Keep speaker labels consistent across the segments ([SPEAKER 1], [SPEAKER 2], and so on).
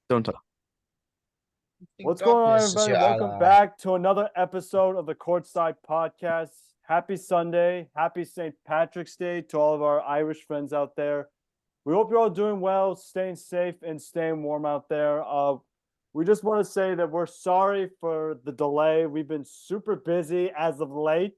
[SPEAKER 1] Don't talk.
[SPEAKER 2] What's going on,
[SPEAKER 3] Darkness is
[SPEAKER 2] everybody?
[SPEAKER 3] your
[SPEAKER 2] Welcome
[SPEAKER 3] ally.
[SPEAKER 2] back to another episode of the Courtside podcast. Happy Sunday. Happy St. Patrick's Day to all of our Irish friends out there. We hope you're all doing well, staying safe, and staying warm out there. We just want to say that we're sorry for the delay. We've been super busy as of late,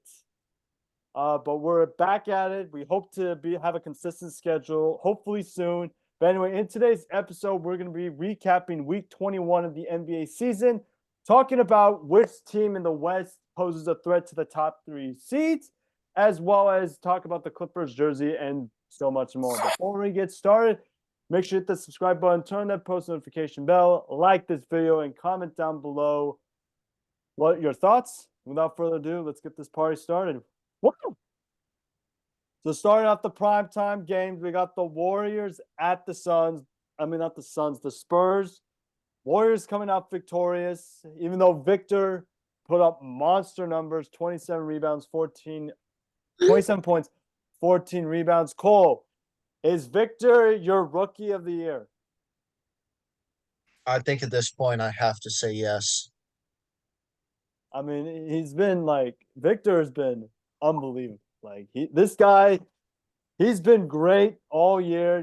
[SPEAKER 2] but we're back at it. We hope to have a consistent schedule, hopefully soon. But anyway, in today's episode, we're going to be recapping week 21 of the NBA season, talking about which team in the West poses a threat to the top three seeds, as well as talk about the Clippers jersey and so much more. Before we get started, make sure to hit the subscribe button, turn that post notification bell, like this video, and comment down below what your thoughts. Without further ado, let's get this party started. Woo! So starting off the primetime games, we got the Warriors at the Suns. I mean, not the Suns, the Spurs. Warriors coming out victorious, even though Victor put up monster numbers, 27 rebounds, 27 points, 14 rebounds. Cole, is Victor your rookie of the year?
[SPEAKER 3] I think at this point I have to say yes.
[SPEAKER 2] I mean, Victor has been unbelievable. This guy, he's been great all year.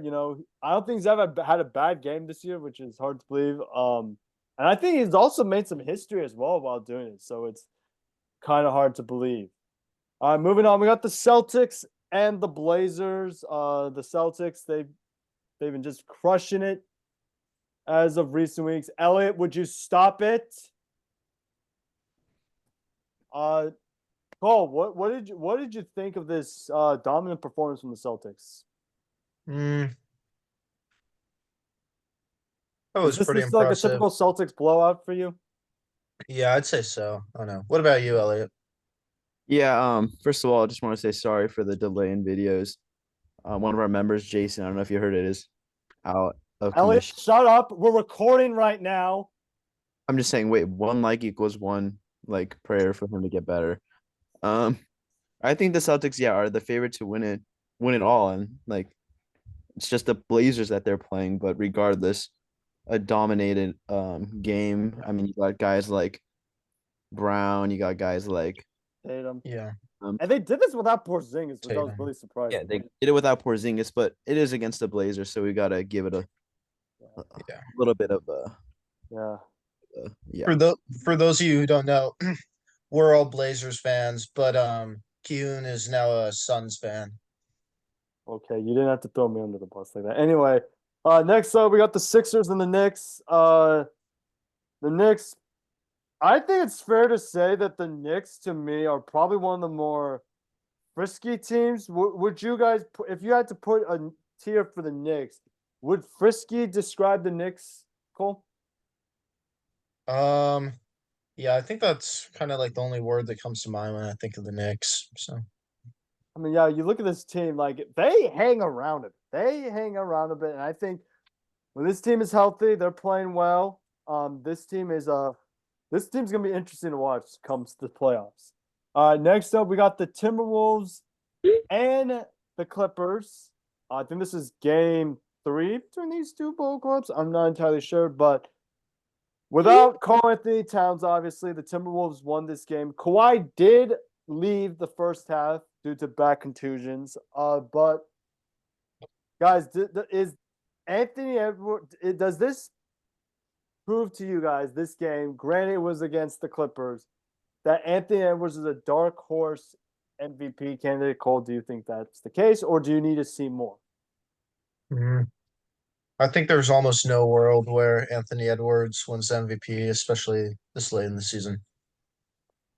[SPEAKER 2] I don't think he's ever had a bad game this year, which is hard to believe. And I think he's also made some history as well while doing it. So it's kind of hard to believe. All right, moving on. We got the Celtics and the Blazers. The Celtics, they've been just crushing it as of recent weeks. Elliot, would you stop it? Uh, Cole, what did you think of this dominant performance from the Celtics?
[SPEAKER 3] Mm, that
[SPEAKER 2] Is
[SPEAKER 3] was
[SPEAKER 2] this
[SPEAKER 3] pretty
[SPEAKER 2] this like a
[SPEAKER 3] impressive.
[SPEAKER 2] typical Celtics blowout for you?
[SPEAKER 3] Yeah, I'd say so. I don't know. What about you, Elliot?
[SPEAKER 1] Yeah, first of all, I just want to say sorry for the delay in videos. One of our members, Jason, I don't know if you heard it, is out of
[SPEAKER 2] Elliot,
[SPEAKER 1] commission.
[SPEAKER 2] shut up. We're recording right now.
[SPEAKER 1] I'm just saying, wait, one like equals one like prayer for him to get better. Um, I think the Celtics, yeah, are the favorite to win it all, and like it's just the Blazers that they're playing, but regardless, a dominated game. I mean, you got guys like Brown, you got guys like
[SPEAKER 2] Tatum.
[SPEAKER 3] Yeah,
[SPEAKER 1] um,
[SPEAKER 2] And they did this without Porzingis, which I was
[SPEAKER 3] Tatum.
[SPEAKER 2] really
[SPEAKER 1] yeah,
[SPEAKER 2] surprised
[SPEAKER 1] they
[SPEAKER 2] about.
[SPEAKER 1] did it without Porzingis, but it is against the Blazers, so we gotta give it a
[SPEAKER 3] Yeah.
[SPEAKER 1] little bit of
[SPEAKER 2] Yeah.
[SPEAKER 1] yeah.
[SPEAKER 3] For the for those of you who don't know, we're all Blazers fans, but Kyun is now a Suns fan.
[SPEAKER 2] Okay, you didn't have to throw me under the bus like that. Anyway, next up we got the Sixers and the Knicks. The Knicks. I think it's fair to say that the Knicks, to me, are probably one of the more frisky teams. Would you guys, if you had to put a tier for the Knicks, would frisky describe the Knicks, Cole?
[SPEAKER 3] Um, yeah, I think that's kind of like the only word that comes to mind when I think of the Knicks. So
[SPEAKER 2] I mean, yeah, you look at this team, like they hang around it. They hang around a bit, and I think when this team is healthy, they're playing well. This team's gonna be interesting to watch comes to the playoffs. Next up, we got the Timberwolves and the Clippers. I think this is game three between these two ball clubs. I'm not entirely sure, but without Karl Anthony Towns, obviously, the Timberwolves won this game. Kawhi did leave the first half due to back contusions. But guys, is Anthony Edwards? Does this prove to you guys this game? Granted, it was against the Clippers. That Anthony Edwards is a dark horse MVP candidate. Cole, do you think that's the case, or do you need to see more?
[SPEAKER 3] Mhm. I think there's almost no world where Anthony Edwards wins MVP, especially this late in the season.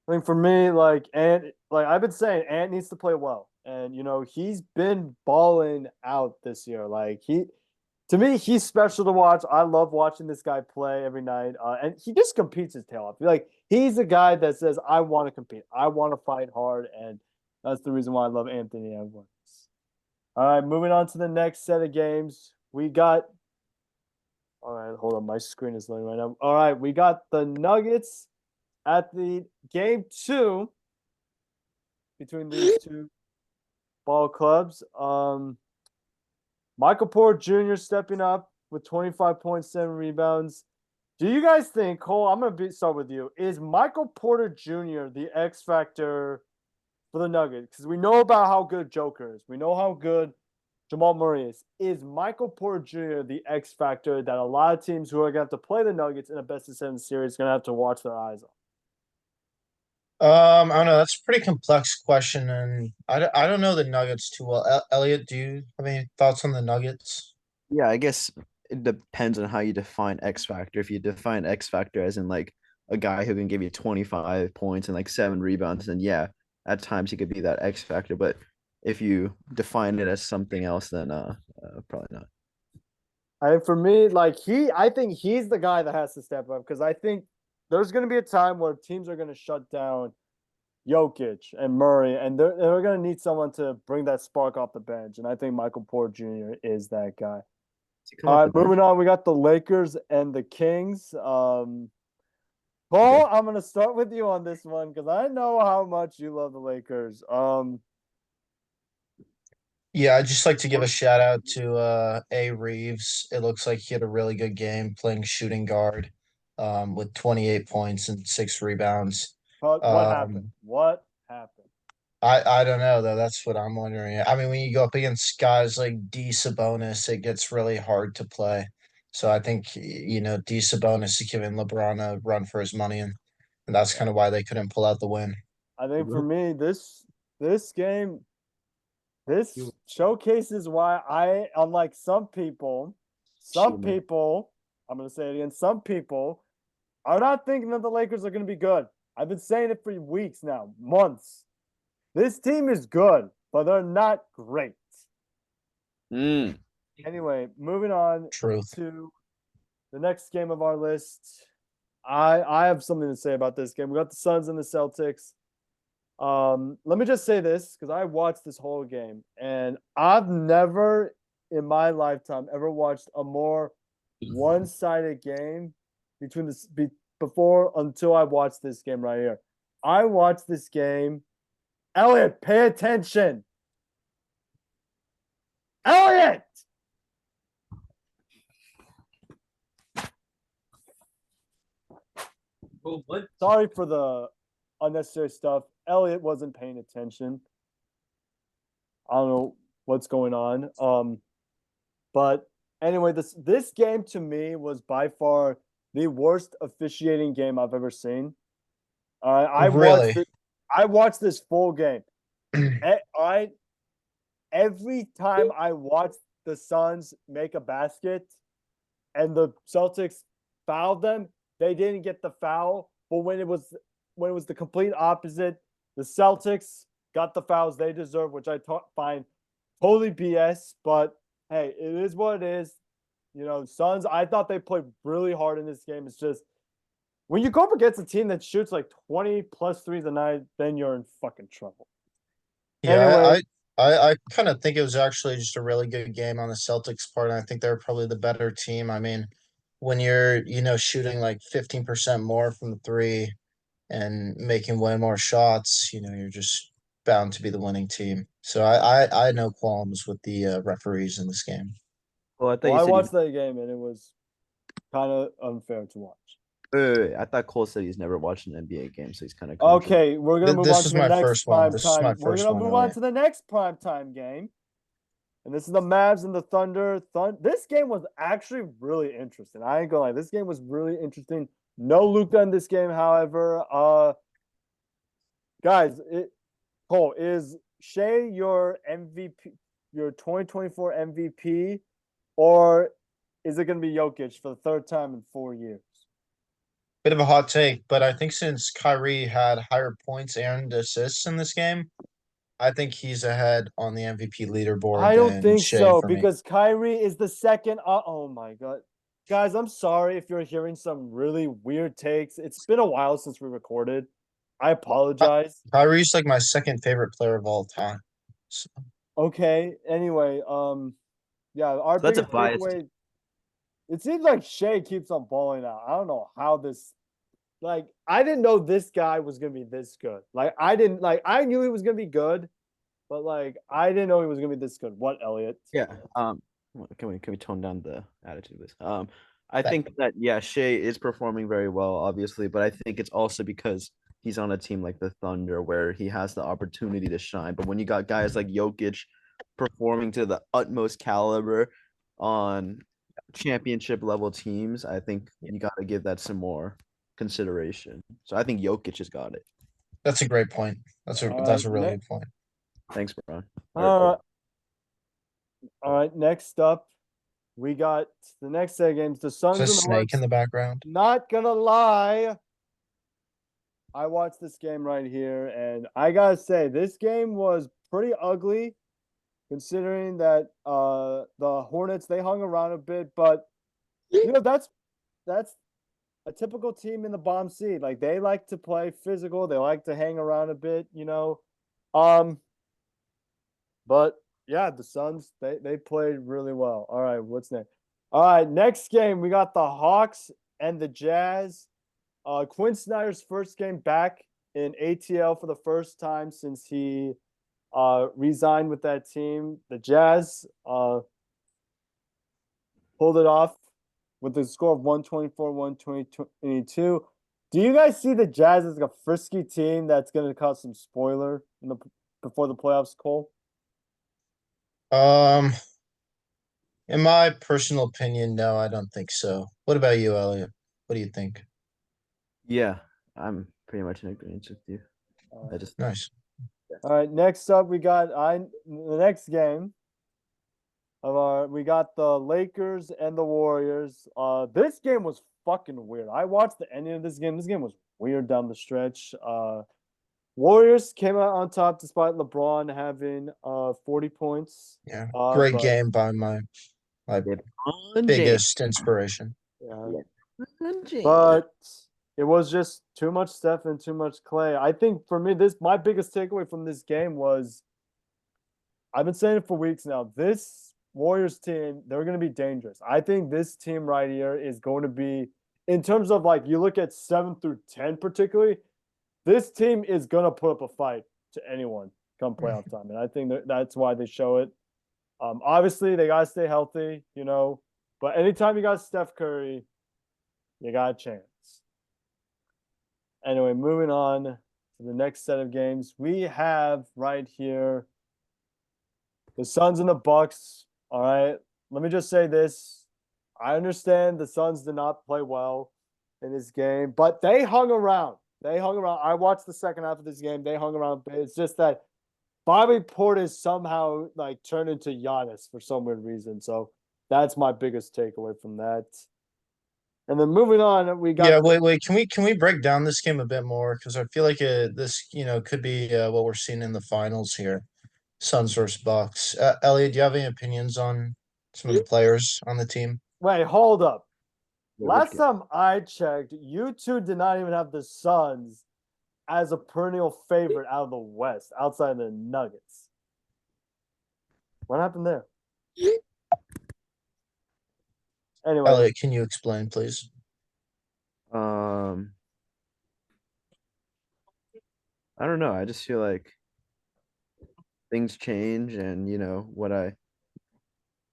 [SPEAKER 2] I think for me, I've been saying, Ant needs to play well, and he's been balling out this year. To me, he's special to watch. I love watching this guy play every night, and he just competes his tail off. He's a guy that says, "I want to compete, I want to fight hard," and that's the reason why I love Anthony Edwards. All right, moving on to the next set of games. We got. All right, hold on, my screen is loading right now. All right, we got the Nuggets at the game two between these two ball clubs. Michael Porter Jr. stepping up. with 25 points, 7 rebounds. Do you guys think, Cole? I'm gonna start with you. Is Michael Porter Jr. the X factor for the Nuggets? Because we know about how good Joker is. We know how good Jamal Murray is. Is Michael Porter Jr. the X factor that a lot of teams who are gonna have to play the Nuggets in a best of 7 series gonna have to watch their eyes on?
[SPEAKER 3] I don't know. That's a pretty complex question, and I don't know the Nuggets too well. Elliot, do you have any thoughts on the Nuggets?
[SPEAKER 1] Yeah, I guess it depends on how you define X factor. If you define X factor as in like a guy who can give you 25 points and like 7 rebounds, then yeah, at times he could be that X factor. But if you define it as something else, then probably not.
[SPEAKER 2] And for me, I think he's the guy that has to step up because I think there's going to be a time where teams are going to shut down Jokic and Murray, and they're going to need someone to bring that spark off the bench. And I think Michael Porter Jr. is that guy.
[SPEAKER 1] Does he come
[SPEAKER 2] All
[SPEAKER 1] off
[SPEAKER 2] right,
[SPEAKER 1] the bench?
[SPEAKER 2] moving on. We got the Lakers and the Kings. Paul,
[SPEAKER 1] Okay.
[SPEAKER 2] I'm going to start with you on this one because I know how much you love the Lakers.
[SPEAKER 3] Yeah, I'd just like to give a shout out to A. Reeves. It looks like he had a really good game playing shooting guard, with 28 points and 6 rebounds.
[SPEAKER 2] But what happened?
[SPEAKER 3] Um,
[SPEAKER 2] What happened?
[SPEAKER 3] I don't know though. That's what I'm wondering. I mean, when you go up against guys like D Sabonis, it gets really hard to play. So I think D Sabonis is giving LeBron a run for his money, and that's
[SPEAKER 2] Yeah.
[SPEAKER 3] kind of why they couldn't pull out the win.
[SPEAKER 2] I think for me, this game, this showcases why unlike some
[SPEAKER 1] Shoot,
[SPEAKER 2] people, I'm gonna say it again, some people are not thinking that the Lakers are gonna be good. I've been saying it for weeks now, months. This team is good, but they're not great.
[SPEAKER 1] Mm.
[SPEAKER 2] Anyway, moving on
[SPEAKER 3] Truth.
[SPEAKER 2] to the next game of our list. I have something to say about this game. We got the Suns and the Celtics. Let me just say this because I watched this whole game and I've never in my lifetime ever watched a more one-sided game between this before until I watched this game right here. I watched this game. Elliot, pay attention. Elliot!
[SPEAKER 1] Oh, what?
[SPEAKER 2] Sorry for the unnecessary stuff. Elliot wasn't paying attention. I don't know what's going on. But anyway, this game to me was by far the worst officiating game I've ever seen. I watched
[SPEAKER 3] Really?
[SPEAKER 2] it. I watched this full game. I every time I watched the Suns make a basket and the Celtics fouled them, they didn't get the foul. But when it was the complete opposite, the Celtics got the fouls they deserve, which I find totally BS. But hey, it is what it is. Suns, I thought they played really hard in this game. It's just when you go up against a team that shoots like 20 plus threes a night, then you're in fucking trouble.
[SPEAKER 3] Yeah,
[SPEAKER 2] Anyway,
[SPEAKER 3] I kind of think it was actually just a really good game on the Celtics part, and I think they're probably the better team. I mean, when you're shooting like 15% more from the three and making way more shots, you're just bound to be the winning team. So I had no qualms with the referees in this game.
[SPEAKER 1] Well, I thought
[SPEAKER 2] well,
[SPEAKER 1] you
[SPEAKER 2] I
[SPEAKER 1] said you.
[SPEAKER 2] watched that game and it was kind of unfair to watch.
[SPEAKER 1] Wait. I thought Cole said he's never watched an NBA game, so he's kind of contradicting.
[SPEAKER 2] Okay, we're gonna move on
[SPEAKER 3] This
[SPEAKER 2] to
[SPEAKER 3] is
[SPEAKER 2] the
[SPEAKER 3] my
[SPEAKER 2] next
[SPEAKER 3] first one.
[SPEAKER 2] prime
[SPEAKER 3] This is my
[SPEAKER 2] time. We're
[SPEAKER 3] first
[SPEAKER 2] gonna
[SPEAKER 3] one,
[SPEAKER 2] move on
[SPEAKER 3] Elliot.
[SPEAKER 2] to the next prime time game, and this is the Mavs and the Thunder. This game was actually really interesting. I ain't gonna lie, this game was really interesting. No Luka in this game, however. Guys, Cole, is Shea your MVP, your 2024 MVP, or is it gonna be Jokic for the third time in 4 years?
[SPEAKER 3] Bit of a hot take, but I think since Kyrie had higher points and assists in this game, I think he's ahead on the MVP leaderboard
[SPEAKER 2] I don't
[SPEAKER 3] than
[SPEAKER 2] think
[SPEAKER 3] Shea
[SPEAKER 2] so
[SPEAKER 3] for me.
[SPEAKER 2] because Kyrie is the second. Oh my god, guys, I'm sorry if you're hearing some really weird takes. It's been a while since we recorded. I
[SPEAKER 3] Ky-
[SPEAKER 2] apologize.
[SPEAKER 3] Kyrie's like my second favorite player of all time. So,
[SPEAKER 2] Okay. Anyway, yeah, our
[SPEAKER 1] So that's a
[SPEAKER 2] biggest
[SPEAKER 1] biased.
[SPEAKER 2] takeaway. It seems like Shea keeps on balling out. I don't know how this. Like, I didn't know this guy was gonna be this good. I knew he was gonna be good, but like, I didn't know he was gonna be this good. What, Elliot?
[SPEAKER 1] Yeah. can we tone down the attitude of this? I
[SPEAKER 3] That
[SPEAKER 1] think that yeah, Shea is performing very well, obviously, but I think it's also because he's on a team like the Thunder where he has the opportunity to shine. But when you got guys like Jokic performing to the utmost caliber on championship level teams, I think you got to give that some more consideration. So I think Jokic has got it.
[SPEAKER 3] that's a great point.
[SPEAKER 2] All
[SPEAKER 3] That's
[SPEAKER 2] right,
[SPEAKER 3] a really good point.
[SPEAKER 1] Thanks, Brian.
[SPEAKER 2] all right, all right. Next up, we got the next set of games. The
[SPEAKER 3] Is a
[SPEAKER 2] Suns and the
[SPEAKER 3] snake in
[SPEAKER 2] Bucks.
[SPEAKER 3] the background?
[SPEAKER 2] Not gonna lie, I watched this game right here, and I gotta say, this game was pretty ugly, considering that the Hornets they hung around a bit, but that's a typical team in the bomb seed. Like they like to play physical, they like to hang around a bit. Um, but yeah, the Suns they played really well. All right, what's next? All right, next game we got the Hawks and the Jazz. Quinn Snyder's first game back in ATL for the first time since he resigned with that team. The Jazz pulled it off with a score of 124, 122. Do you guys see the Jazz as like a frisky team that's going to cause some spoiler before the playoffs, Cole?
[SPEAKER 3] Um, in my personal opinion, no, I don't think so. What about you, Elliot? What do you think?
[SPEAKER 1] Yeah, I'm pretty much in agreement with you. I just
[SPEAKER 3] Nice.
[SPEAKER 2] All right, next up we got the next game of our we got the Lakers and the Warriors. This game was fucking weird. I watched the ending of this game. This game was weird down the stretch. Warriors came out on top despite LeBron having 40 points.
[SPEAKER 3] Yeah. Great
[SPEAKER 2] But
[SPEAKER 3] game by my
[SPEAKER 1] LeBron James.
[SPEAKER 3] biggest inspiration.
[SPEAKER 2] yeah,
[SPEAKER 1] LeBron James.
[SPEAKER 2] but it was just too much Steph and too much Clay. I think for me, this my biggest takeaway from this game was I've been saying it for weeks now. This Warriors team, they're going to be dangerous. I think this team right here is going to be, in terms of like you look at 7 through 10 particularly, this team is going to put up a fight to anyone come playoff time, and I think that's why they show it. Obviously, they got to stay healthy, but anytime you got Steph Curry, you got a chance. Anyway, moving on to the next set of games, we have right here the Suns and the Bucks. All right, let me just say this: I understand the Suns did not play well in this game, but they hung around. They hung around. I watched the second half of this game. They hung around. It's just that Bobby Portis somehow like turned into Giannis for some weird reason. So that's my biggest takeaway from that. And then moving on, we got
[SPEAKER 3] Yeah, wait. Can we break down this game a bit more? Because I feel like this could be what we're seeing in the finals here. Suns versus Bucks. Elliot, do you have any opinions on some of the players on the team?
[SPEAKER 2] wait, hold up.
[SPEAKER 1] Wait, which
[SPEAKER 2] Last
[SPEAKER 1] game?
[SPEAKER 2] time I checked, you two did not even have the Suns as a perennial favorite out of the West, outside of the Nuggets. What happened there? Anyway,
[SPEAKER 3] Elliot, can you explain, please?
[SPEAKER 1] Um, I don't know. I just feel like things change, and what I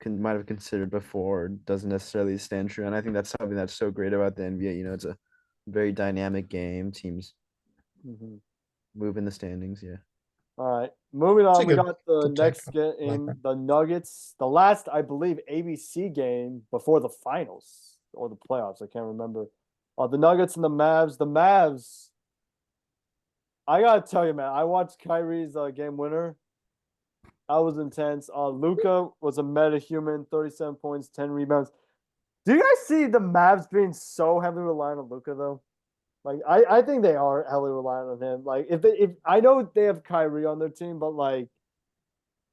[SPEAKER 1] might have considered before doesn't necessarily stand true. And I think that's something that's so great about the NBA. It's a very dynamic game. Teams
[SPEAKER 2] mhm.
[SPEAKER 1] move in the standings. Yeah.
[SPEAKER 2] All right, moving
[SPEAKER 3] It's a
[SPEAKER 2] on. We got the
[SPEAKER 3] good take.
[SPEAKER 2] next
[SPEAKER 3] I like that.
[SPEAKER 2] game, the Nuggets, the last, I believe, ABC game before the finals or the playoffs. I can't remember. The Nuggets and the Mavs. The Mavs. I gotta tell you, man. I watched Kyrie's game winner. That was intense. Luca was a meta human, 37 points, 10 rebounds. Do you guys see the Mavs being so heavily reliant on Luca though? Like I think they are heavily reliant on him. Like if I know they have Kyrie on their team, but like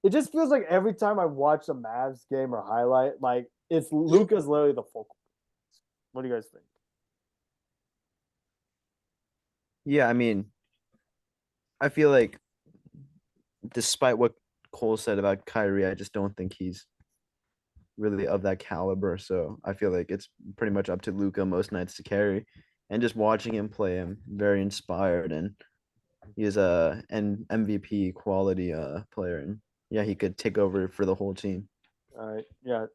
[SPEAKER 2] it just feels like every time I watch a Mavs game or highlight, like it's Luca's literally the focal. What do you guys think?
[SPEAKER 1] Yeah. I mean, I feel like despite what Cole said about Kyrie, I just don't think he's really of that caliber. So I feel like it's pretty much up to Luca most nights to carry. And just watching him play, I'm very inspired. And he's an MVP quality player. And yeah, he could take over for the whole team.
[SPEAKER 2] All right, yeah.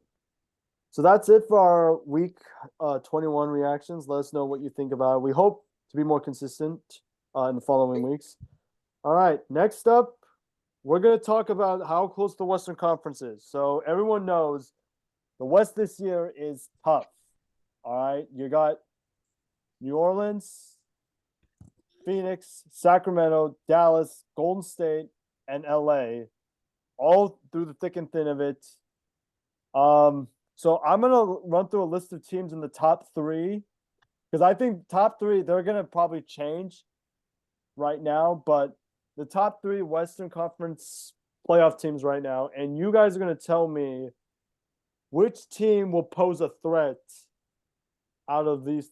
[SPEAKER 2] So that's it for our week 21 reactions. Let us know what you think about it. We hope to be more consistent in the following weeks. All right, next up, we're going to talk about how close the Western Conference is. So everyone knows the West this year is tough. All right, you got New Orleans, Phoenix, Sacramento, Dallas, Golden State, and LA, all through the thick and thin of it. So I'm gonna run through a list of teams in the top three because I think top three they're gonna probably change right now, but the top three Western Conference playoff teams right now, and you guys are gonna tell me which team will pose a threat out of these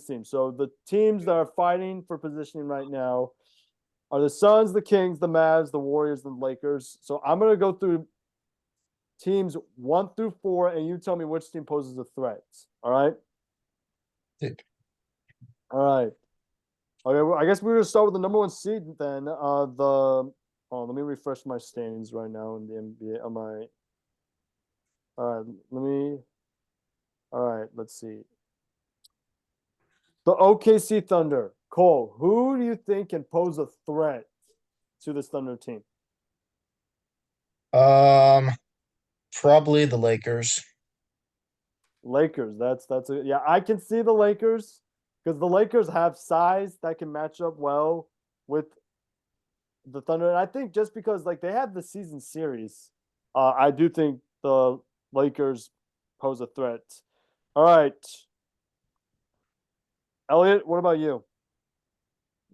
[SPEAKER 2] teams. So the teams that are fighting for positioning right now are the Suns, the Kings, the Mavs, the Warriors, and the Lakers. So I'm gonna go through teams 1 through 4, and you tell me which team poses a threat. All right. All right. Okay. Well, I guess we're gonna start with the number 1 seed then. Let me refresh my standings right now in the NBA. On my. All right. All right. Let's see. The OKC Thunder. Cole, who do you think can pose a threat to this Thunder team?
[SPEAKER 3] Probably the Lakers.
[SPEAKER 2] Lakers. Yeah. I can see the Lakers because the Lakers have size that can match up well with the Thunder, and I think just because like they had the season series, I do think the Lakers pose a threat. All right, Elliot, what about you?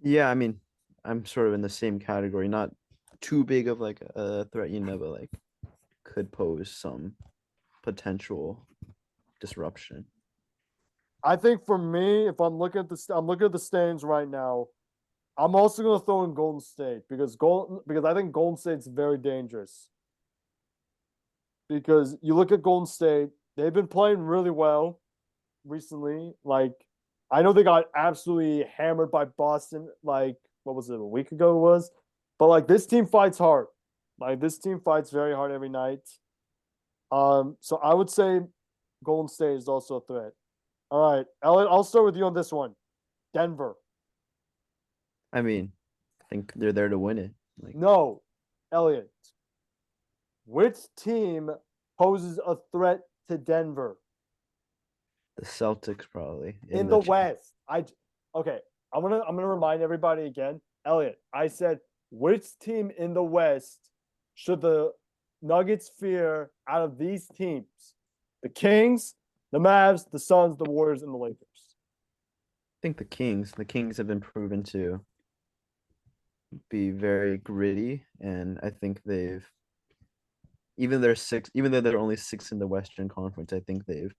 [SPEAKER 1] Yeah, I mean, I'm sort of in the same category. Not too big of like a threat, but like could pose some potential disruption.
[SPEAKER 2] I think for me, if I'm looking at the standings right now. I'm also going to throw in Golden State because I think Golden State's very dangerous. Because you look at Golden State, they've been playing really well recently. Like I know they got absolutely hammered by Boston. Like what was it, a week ago? It was, but like this team fights hard. Like this team fights very hard every night. So I would say Golden State is also a threat. All right, Elliot, I'll start with you on this one. Denver.
[SPEAKER 1] I mean, I think they're there to win it. Like
[SPEAKER 2] No, Elliot. Which team poses a threat to Denver
[SPEAKER 1] the Celtics probably
[SPEAKER 2] in the West? Okay. I'm gonna remind everybody again. Elliot, I said which team in the West should the Nuggets fear out of these teams? The Kings, the Mavs, the Suns, the Warriors, and the Lakers.
[SPEAKER 1] I think the Kings. The Kings have been proven to be very gritty, and I think they've even though they're only six in the Western Conference, I think they've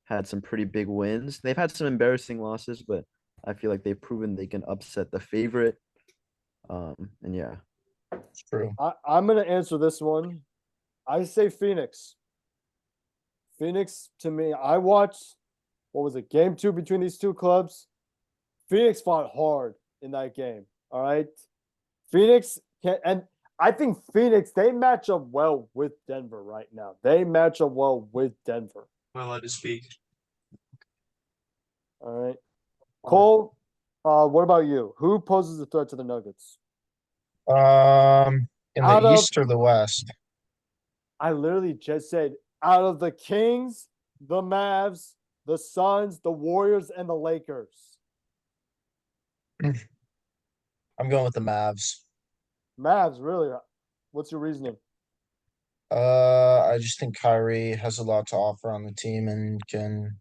[SPEAKER 1] had some pretty big wins. They've had some embarrassing losses, but I feel like they've proven they can upset the favorite. And yeah,
[SPEAKER 3] It's true.
[SPEAKER 2] I'm gonna answer this one. I say Phoenix. Phoenix to me, I watched what was it, game 2 between these two clubs. Phoenix fought hard in that game. All right. Phoenix can, and I think Phoenix, they match up well with Denver right now. They match up well with Denver.
[SPEAKER 4] Well, allowed to speak.
[SPEAKER 2] All right. Cole, what about you? Who poses a threat to the Nuggets?
[SPEAKER 3] In
[SPEAKER 2] Out
[SPEAKER 3] the
[SPEAKER 2] of,
[SPEAKER 3] East or the West?
[SPEAKER 2] I literally just said out of the Kings, the Mavs, the Suns, the Warriors, and the Lakers.
[SPEAKER 3] I'm going with the Mavs.
[SPEAKER 2] Mavs, really? What's your reasoning?
[SPEAKER 3] I just think Kyrie has a lot to offer on the team and can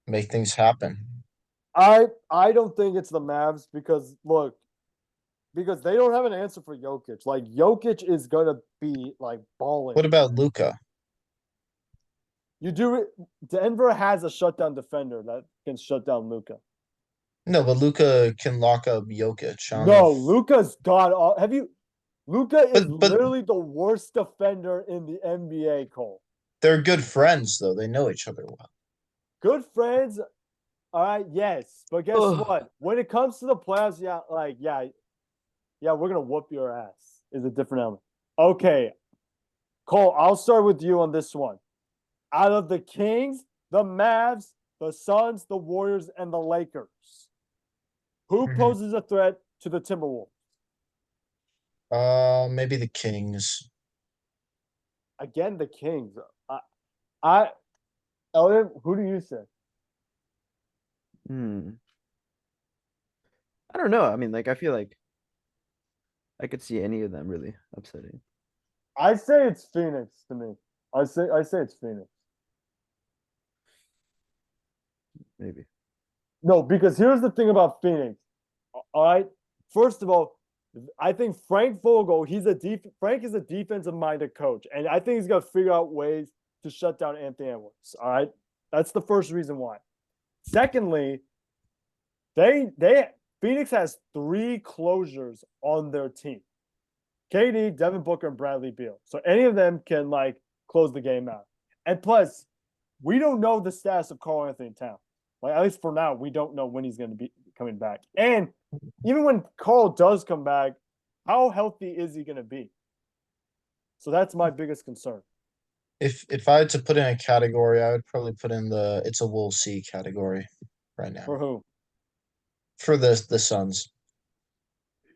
[SPEAKER 3] make things happen.
[SPEAKER 2] I don't think it's the Mavs because look, because they don't have an answer for Jokic. Like Jokic is gonna be like balling.
[SPEAKER 3] What about Luca?
[SPEAKER 2] You do Denver has a shutdown defender that can shut down Luca.
[SPEAKER 3] No, but Luca can lock up Jokic. I don't know
[SPEAKER 2] No,
[SPEAKER 3] if-
[SPEAKER 2] Luca's got all. Have you? Luca is
[SPEAKER 3] But
[SPEAKER 2] literally the worst defender in the NBA. Cole,
[SPEAKER 3] they're good friends though. They know each other well.
[SPEAKER 2] good friends. All right, yes, but guess
[SPEAKER 1] Ugh.
[SPEAKER 2] what? When it comes to the playoffs, yeah, we're gonna whoop your ass. Is a different element. Okay, Cole, I'll start with you on this one. out of the Kings, the Mavs, the Suns, the Warriors, and the Lakers, who
[SPEAKER 3] Mhm.
[SPEAKER 2] poses a threat to the Timberwolves?
[SPEAKER 3] Maybe the Kings.
[SPEAKER 2] Again, the Kings. I Elliot, who do you say?
[SPEAKER 1] Hmm. I don't know. I mean, like I feel like I could see any of them really upsetting.
[SPEAKER 2] I say it's Phoenix to me. I say it's Phoenix.
[SPEAKER 1] Maybe.
[SPEAKER 2] No, because here's the thing about Phoenix. All right. First of all, I think Frank Vogel, Frank is a defensive minded coach, and I think he's gonna figure out ways to shut down Anthony Edwards. All right. That's the first reason why. Secondly, they Phoenix has three closures on their team. KD, Devin Booker, and Bradley Beal. So any of them can like close the game out. And plus, we don't know the status of Karl Anthony Towns. Like at least for now, we don't know when he's going to be coming back. And even when Karl does come back, how healthy is he going to be? So that's my biggest concern.
[SPEAKER 3] If I had to put in a category, I would probably put in the it's a we'll see category right now
[SPEAKER 2] For who?
[SPEAKER 3] for the Suns.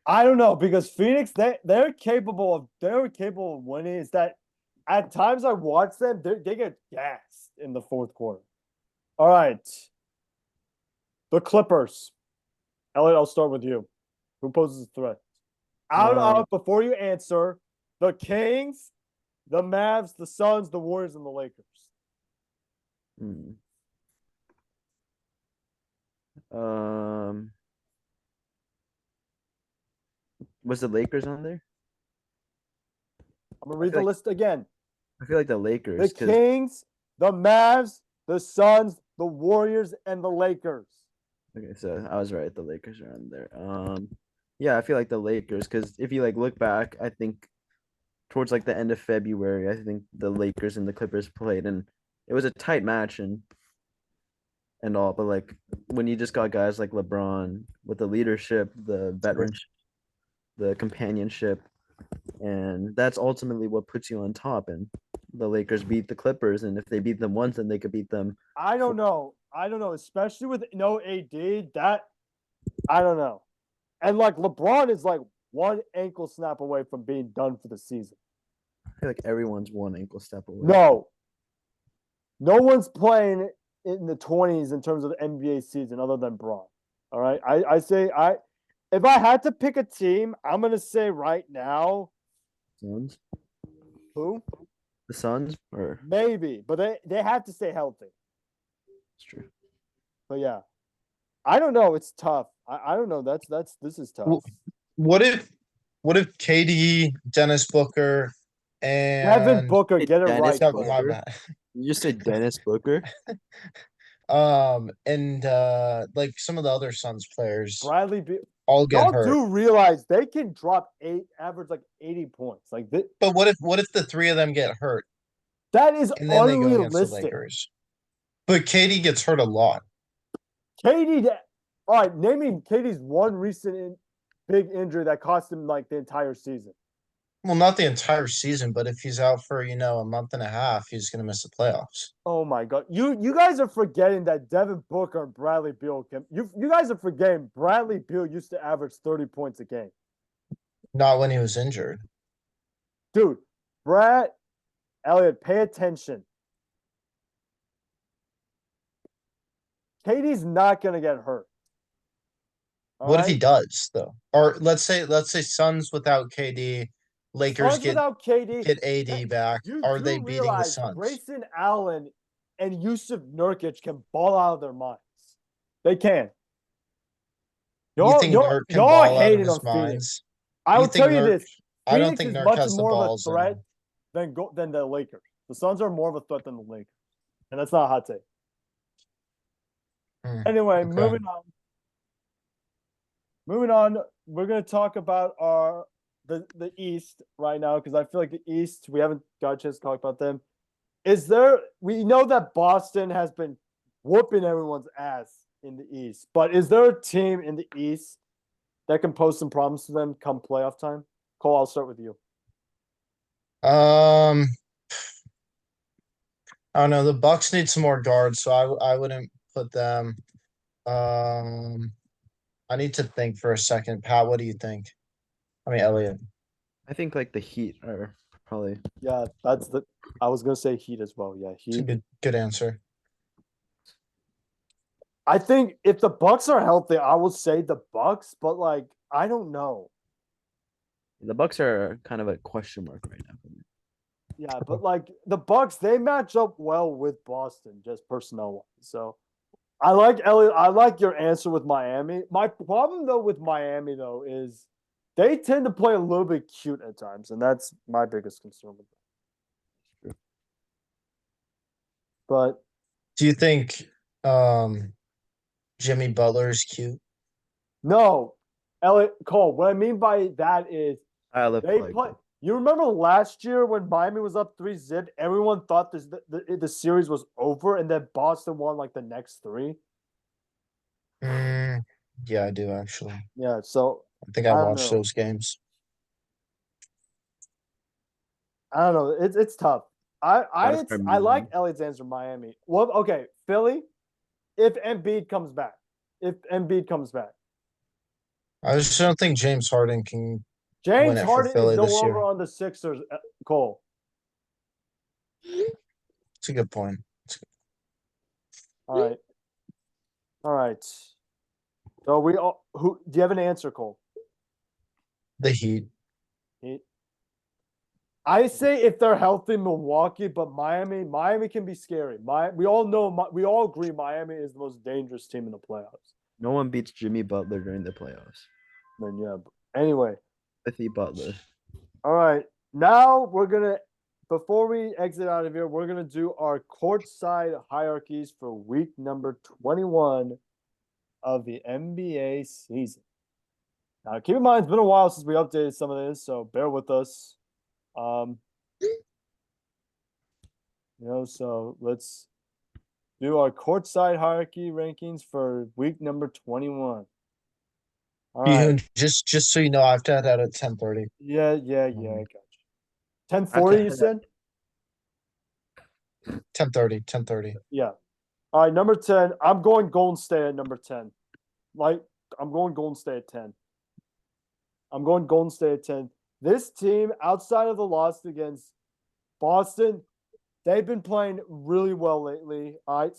[SPEAKER 2] I don't know because Phoenix they're capable of winning. It's that at times I watch them, they get gassed in the fourth quarter. All right, the Clippers. Elliot, I'll start with you. Who poses a threat? Out
[SPEAKER 1] Um,
[SPEAKER 2] of before you answer, the Kings, the Mavs, the Suns, the Warriors, and the Lakers.
[SPEAKER 1] hmm. Um, was the Lakers on there?
[SPEAKER 2] I'm gonna
[SPEAKER 1] I
[SPEAKER 2] read
[SPEAKER 1] feel
[SPEAKER 2] the
[SPEAKER 1] like
[SPEAKER 2] list again.
[SPEAKER 1] I feel like the
[SPEAKER 2] The
[SPEAKER 1] Lakers because
[SPEAKER 2] Kings, the Mavs, the Suns, the Warriors, and the Lakers.
[SPEAKER 1] okay, so I was right. The Lakers are on there. Yeah, I feel like the Lakers because if you like look back, I think towards like the end of February, I think the Lakers and the Clippers played, and it was a tight match and all. But like when you just got guys like LeBron with the leadership, the veteran, the companionship, and that's ultimately what puts you on top. And the Lakers beat the Clippers, and if they beat them once, then they could beat them.
[SPEAKER 2] I don't know. I don't know, especially with no AD. That I don't know. And like LeBron is like one ankle snap away from being done for the season.
[SPEAKER 1] I feel like everyone's one ankle step away.
[SPEAKER 2] No, no one's playing in the 20s in terms of the NBA season other than Braun. All right. I say if I had to pick a team, I'm gonna say right now,
[SPEAKER 1] Suns,
[SPEAKER 2] who?
[SPEAKER 1] the Suns, or
[SPEAKER 2] Maybe, but they have to stay healthy.
[SPEAKER 1] it's true.
[SPEAKER 2] But yeah. I don't know. It's tough. I don't know. That's this is tough.
[SPEAKER 3] W- What if what if KD, Dennis Booker,
[SPEAKER 2] Devin
[SPEAKER 3] and
[SPEAKER 2] Booker,
[SPEAKER 1] Hey,
[SPEAKER 2] get it
[SPEAKER 1] Dennis
[SPEAKER 2] right,
[SPEAKER 3] oh,
[SPEAKER 2] bro.
[SPEAKER 3] my
[SPEAKER 1] Booker.
[SPEAKER 3] bad.
[SPEAKER 1] You just said Dennis Booker.
[SPEAKER 3] And like some of the other Suns players
[SPEAKER 2] Bradley Beal.
[SPEAKER 3] all get
[SPEAKER 2] Y'all
[SPEAKER 3] hurt.
[SPEAKER 2] do realize they can drop average like 80 points. Like
[SPEAKER 3] But what if the three of them get hurt
[SPEAKER 2] that is
[SPEAKER 3] and then they go against the
[SPEAKER 2] unrealistic.
[SPEAKER 3] Lakers? But KD gets hurt a lot.
[SPEAKER 2] KD, all right, name me KD's one recent big injury that cost him like the entire season.
[SPEAKER 3] Well, not the entire season, but if he's out for, a month and a half, he's gonna miss the playoffs.
[SPEAKER 2] Oh my god, you guys are forgetting that Devin Booker and Bradley Beal can. You guys are forgetting Bradley Beal used to average 30 points a game,
[SPEAKER 3] Not when he was injured.
[SPEAKER 2] dude. Brad Elliott, pay attention. KD's not gonna get hurt. All
[SPEAKER 3] What if he
[SPEAKER 2] right.
[SPEAKER 3] does though? Or let's say Suns without KD, Lakers
[SPEAKER 2] Suns
[SPEAKER 3] get
[SPEAKER 2] without KD,
[SPEAKER 3] get AD back.
[SPEAKER 2] you
[SPEAKER 3] Are
[SPEAKER 2] do
[SPEAKER 3] they beating the
[SPEAKER 2] realize
[SPEAKER 3] Suns?
[SPEAKER 2] Grayson Allen and Yusuf Nurkic can ball out of their minds. They can.
[SPEAKER 3] You
[SPEAKER 2] Y'all,
[SPEAKER 3] think
[SPEAKER 2] y'all,
[SPEAKER 3] Nurk can
[SPEAKER 2] y'all
[SPEAKER 3] ball out of
[SPEAKER 2] hating on
[SPEAKER 3] his
[SPEAKER 2] Phoenix.
[SPEAKER 3] minds?
[SPEAKER 2] I
[SPEAKER 3] You
[SPEAKER 2] will
[SPEAKER 3] think
[SPEAKER 2] tell you
[SPEAKER 3] Nurk?
[SPEAKER 2] this:
[SPEAKER 3] I don't
[SPEAKER 2] Phoenix
[SPEAKER 3] think
[SPEAKER 2] is
[SPEAKER 3] Nurk
[SPEAKER 2] much
[SPEAKER 3] has the
[SPEAKER 2] more of a
[SPEAKER 3] balls in
[SPEAKER 2] threat
[SPEAKER 3] him.
[SPEAKER 2] than the Lakers. The Suns are more of a threat than the Lakers, and that's not a hot take. Anyway,
[SPEAKER 3] Okay.
[SPEAKER 2] moving on. Moving on, we're gonna talk about the East right now because I feel like the East we haven't got a chance to talk about them. We know that Boston has been whooping everyone's ass in the East, but is there a team in the East that can pose some problems to them come playoff time? Cole, I'll start with you.
[SPEAKER 3] Um, I don't know. The Bucks need some more guards, so I wouldn't put them. Um, I need to think for a second. Pat, what do you think? I mean, Elliot.
[SPEAKER 1] I think like the Heat are probably.
[SPEAKER 2] Yeah, that's the. I was gonna say Heat as well. Yeah,
[SPEAKER 3] It's a
[SPEAKER 2] Heat.
[SPEAKER 3] good answer.
[SPEAKER 2] I think if the Bucks are healthy, I would say the Bucks, but like I don't know.
[SPEAKER 1] The Bucks are kind of a question mark right now for me.
[SPEAKER 2] Yeah, but like the Bucks, they match up well with Boston, just personnel wise. So I like Elliot. I like your answer with Miami. My problem though with Miami though is they tend to play a little bit cute at times, and that's my biggest concern with them. But
[SPEAKER 3] Do you think Jimmy Butler's cute?
[SPEAKER 2] no, Elliot Cole. What I mean by that is
[SPEAKER 1] I love
[SPEAKER 2] they
[SPEAKER 1] like
[SPEAKER 2] play. You remember last year when Miami was up 3-zip? Everyone thought the series was over, and then Boston won like the next three.
[SPEAKER 3] Mm, yeah, I do actually.
[SPEAKER 2] Yeah, so
[SPEAKER 3] I think I
[SPEAKER 2] I don't
[SPEAKER 3] watched
[SPEAKER 2] know.
[SPEAKER 3] those games.
[SPEAKER 2] I don't know. It's tough.
[SPEAKER 1] gotta start
[SPEAKER 2] I like
[SPEAKER 1] moving.
[SPEAKER 2] Elliot's answer, Miami. Well, okay, Philly. If Embiid comes back, if Embiid comes back,
[SPEAKER 3] I just don't think James Harden can win
[SPEAKER 2] James
[SPEAKER 3] it for
[SPEAKER 2] Harden is
[SPEAKER 3] Philly
[SPEAKER 2] no
[SPEAKER 3] this
[SPEAKER 2] longer
[SPEAKER 3] year.
[SPEAKER 2] on the Sixers. Cole,
[SPEAKER 3] It's a good point.
[SPEAKER 2] all right, all right. So we all who do you have an answer, Cole?
[SPEAKER 3] The Heat.
[SPEAKER 2] He, I say if they're healthy, Milwaukee, but Miami can be scary. We all know, we all agree Miami is the most dangerous team in the playoffs.
[SPEAKER 1] No one beats Jimmy Butler during the playoffs.
[SPEAKER 2] Then yeah. Anyway,
[SPEAKER 1] Timothy Butler.
[SPEAKER 2] all right. Now we're gonna, before we exit out of here, we're gonna do our courtside hierarchies for week number 21 of the NBA season. Now, keep in mind, it's been a while since we updated some of this, so bear with us. Um, so let's do our courtside hierarchy rankings for week number 21. All right.
[SPEAKER 3] You just so you know, I've got that at 10:30.
[SPEAKER 2] Yeah. I got you.
[SPEAKER 1] I have to
[SPEAKER 2] 10:40, you
[SPEAKER 1] head out.
[SPEAKER 2] said?
[SPEAKER 3] 10:30, 10:30.
[SPEAKER 2] Yeah. All right, number 10. I'm going Golden State at number 10. Like, I'm going Golden State at 10. I'm going Golden State at 10. This team, outside of the loss against Boston, they've been playing really well lately. All right.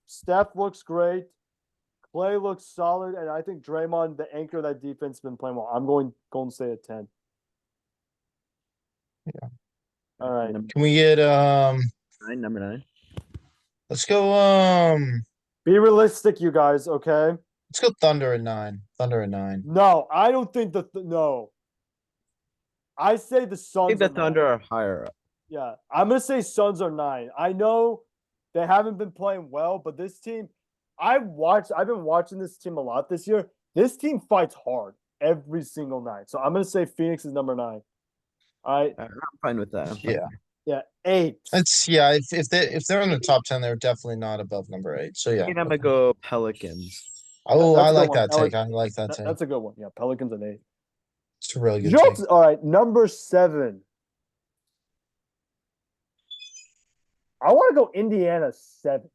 [SPEAKER 2] Steph looks great. Clay looks solid. And I think Draymond, the anchor of that defense, has been playing well. I'm going Golden State at 10.
[SPEAKER 3] Yeah.
[SPEAKER 2] All right.
[SPEAKER 1] Number
[SPEAKER 3] Can we get
[SPEAKER 1] nine. Number nine.
[SPEAKER 3] let's go
[SPEAKER 2] Be realistic, you guys, okay?
[SPEAKER 3] let's go Thunder at 9. Thunder at 9.
[SPEAKER 2] No, I don't think no. I say the
[SPEAKER 1] I think
[SPEAKER 2] Suns
[SPEAKER 1] the
[SPEAKER 2] are
[SPEAKER 1] Thunder
[SPEAKER 2] 9.
[SPEAKER 1] are higher up.
[SPEAKER 2] Yeah, I'm gonna say Suns are 9. I know they haven't been playing well, but this team, I've been watching this team a lot this year. This team fights hard every single night. So I'm gonna say Phoenix is number 9. All right.
[SPEAKER 1] I'm fine with that. I'm fine.
[SPEAKER 3] Yeah.
[SPEAKER 2] Yeah, 8.
[SPEAKER 3] It's yeah, if they're in the top 10, they're definitely not above number 8. So
[SPEAKER 1] I
[SPEAKER 3] yeah.
[SPEAKER 1] think I'm gonna go Pelicans.
[SPEAKER 3] Oh, I
[SPEAKER 2] That's a good
[SPEAKER 3] like
[SPEAKER 2] one.
[SPEAKER 3] that take. I like that take.
[SPEAKER 2] That's a good one. Yeah, Pelicans at 8.
[SPEAKER 3] It's a really good take.
[SPEAKER 2] All right, number 7. I want to go Indiana 7.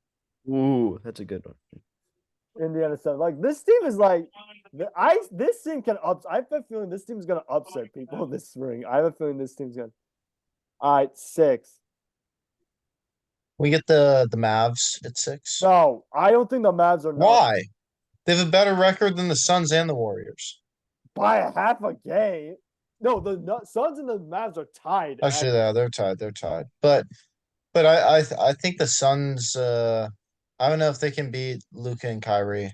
[SPEAKER 1] Ooh, that's a good one.
[SPEAKER 2] Indiana 7. Like this team is like this team can I have a feeling this team's gonna upset people this spring. I have a feeling this team's gonna. All right, 6.
[SPEAKER 3] We get the Mavs at 6.
[SPEAKER 2] No, I don't think the Mavs are not
[SPEAKER 3] Why? They have a better record than the Suns and the Warriors.
[SPEAKER 2] by a half a game. No, the Suns and the Mavs are tied.
[SPEAKER 3] Actually, yeah, they're tied. They're tied. But I think the Suns. I don't know if they can beat Luca and Kyrie.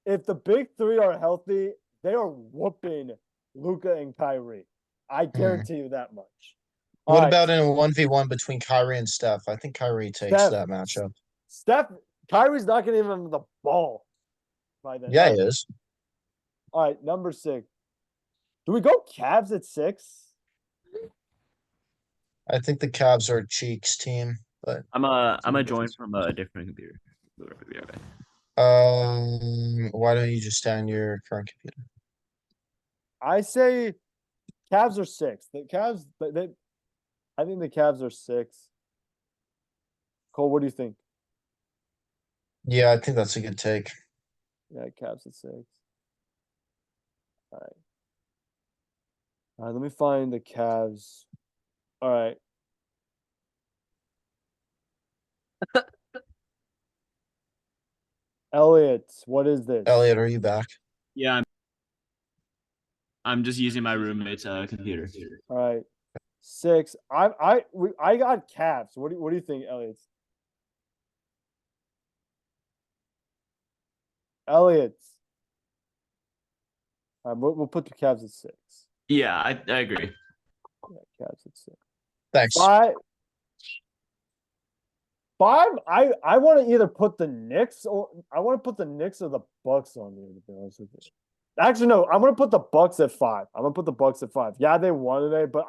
[SPEAKER 2] If the big three are healthy, they are whooping Luca and Kyrie. I guarantee you that much. All
[SPEAKER 3] What
[SPEAKER 2] right,
[SPEAKER 3] about in a 1v1 between Kyrie and Steph? I think Kyrie takes that matchup.
[SPEAKER 2] Kyrie's not going to even have the ball by then.
[SPEAKER 3] Yeah, he is.
[SPEAKER 2] All right, number 6. Do we go Cavs at 6?
[SPEAKER 3] I think the Cavs are a Cheeks team, but
[SPEAKER 1] I'm a join from a different computer.
[SPEAKER 3] why don't you just stay on your current computer?
[SPEAKER 2] I say Cavs are 6. The Cavs, I think the Cavs are 6. Cole, what do you think?
[SPEAKER 3] Yeah, I think that's a good take.
[SPEAKER 2] Yeah, Cavs at 6. All right. All right, let me find the Cavs. All right. Elliot, what is this?
[SPEAKER 3] Elliot, are you back?
[SPEAKER 4] Yeah, I'm just using my roommate's computer.
[SPEAKER 2] All right. 6. I got Cavs. What do you think, Elliot? Elliot. All right, we'll put the Cavs at 6.
[SPEAKER 4] Yeah, I agree.
[SPEAKER 2] Yeah, Cavs at 6.
[SPEAKER 3] Thanks.
[SPEAKER 2] 5. I want to either put the Knicks or I want to put the Knicks or the Bucks on here, to be honest with you. Actually, no, I'm gonna put the Bucks at 5. I'm gonna put the Bucks at 5. Yeah, they won today, but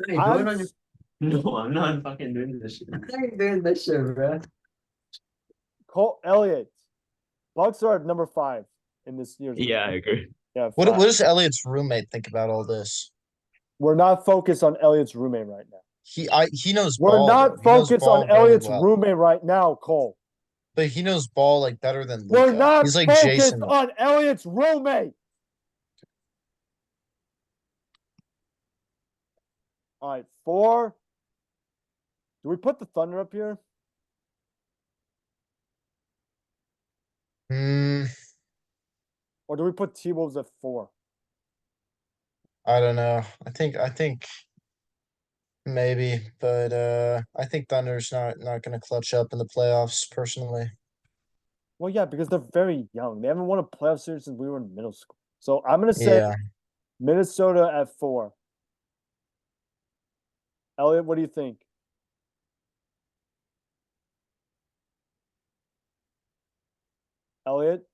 [SPEAKER 4] No, I'm not fucking doing this shit. I ain't doing this shit, bro.
[SPEAKER 2] Cole Elliott. Bucks are at number 5 in this year's.
[SPEAKER 4] Yeah, I agree.
[SPEAKER 2] Yeah.
[SPEAKER 3] What
[SPEAKER 2] 5.
[SPEAKER 3] does Elliot's roommate think about all this?
[SPEAKER 2] We're not focused on Elliot's roommate right now.
[SPEAKER 3] He knows
[SPEAKER 2] We're
[SPEAKER 3] ball.
[SPEAKER 2] not
[SPEAKER 3] He knows
[SPEAKER 2] focused
[SPEAKER 3] ball
[SPEAKER 2] on
[SPEAKER 3] really
[SPEAKER 2] Elliot's
[SPEAKER 3] well.
[SPEAKER 2] roommate right now, Cole.
[SPEAKER 3] But he knows ball like better than
[SPEAKER 2] We're
[SPEAKER 3] Luka.
[SPEAKER 2] not
[SPEAKER 3] He's like
[SPEAKER 2] focused
[SPEAKER 3] Jason.
[SPEAKER 2] on Elliot's roommate. All right, 4. Do we put the Thunder up here? Or do we put T-Wolves at 4?
[SPEAKER 3] I don't know. I think maybe, but I think Thunder's not gonna clutch up in the playoffs personally.
[SPEAKER 2] Well, yeah, because they're very young. They haven't won a playoff series since we were in middle school. So I'm gonna say
[SPEAKER 3] Yeah.
[SPEAKER 2] Minnesota at 4. Elliot, what do you think? Elliot?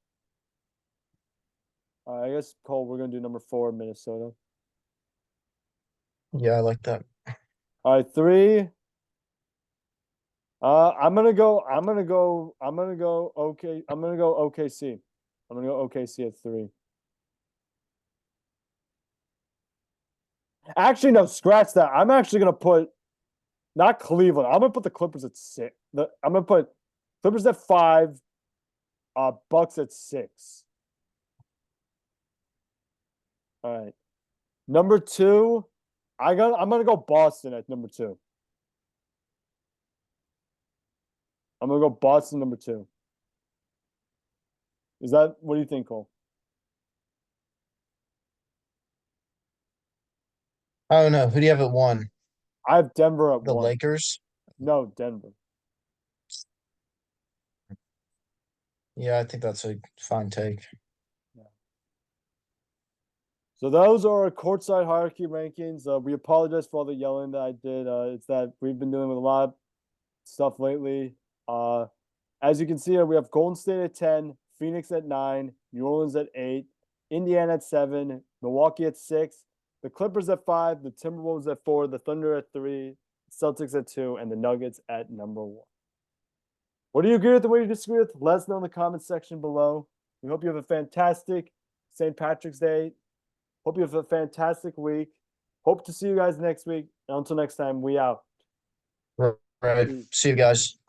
[SPEAKER 2] I guess Cole, we're gonna do number 4, Minnesota.
[SPEAKER 3] Yeah, I like that.
[SPEAKER 2] All right, 3. I'm gonna go OKC. I'm gonna go OKC at 3. Actually, no, scratch that. I'm actually gonna put not Cleveland. I'm gonna put the Clippers at 6. I'm gonna put Clippers at 5, Bucks at 6. All right. Number 2, I'm gonna go Boston at number 2. I'm gonna go Boston number 2. Is that what do you think, Cole?
[SPEAKER 3] I don't know. Who do you have at 1?
[SPEAKER 2] I have Denver at
[SPEAKER 3] The
[SPEAKER 2] 1.
[SPEAKER 3] Lakers?
[SPEAKER 2] No, Denver.
[SPEAKER 3] Yeah, I think that's a fine take.
[SPEAKER 2] So those are our courtside hierarchy rankings. We apologize for all the yelling that I did. It's that we've been dealing with a lot of stuff lately. As you can see here, we have Golden State at 10, Phoenix at 9, New Orleans at 8, Indiana at 7, Milwaukee at 6, the Clippers at 5, the Timberwolves at 4, the Thunder at 3, Celtics at 2, and the Nuggets at number 1. What do you agree with? What do you disagree with? Let us know in the comments section below. We hope you have a fantastic St. Patrick's Day. Hope you have a fantastic week. Hope to see you guys next week. And until next time, we out.
[SPEAKER 3] Right. See you guys.